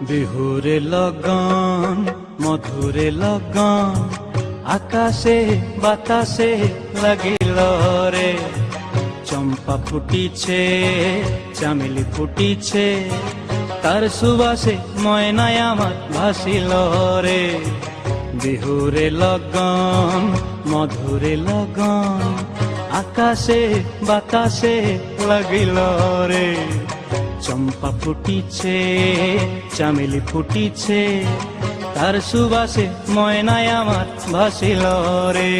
বিহুরে লগন মধুরে লগন আকাশে বাতাসে লাগিল রে। চম্পা ফুটিছে চামেলি ফুটিছে তার সুবাসে ময়নায় আমার ভাসিল রে। বিহুরে লগন মধুরে লগন আকাশে বাতাসে লাগিল রে। চম্পা ফুটিছে চামেলি ফুটিছে তার সুবাসে ময়নায় আমার ভাসিল রে।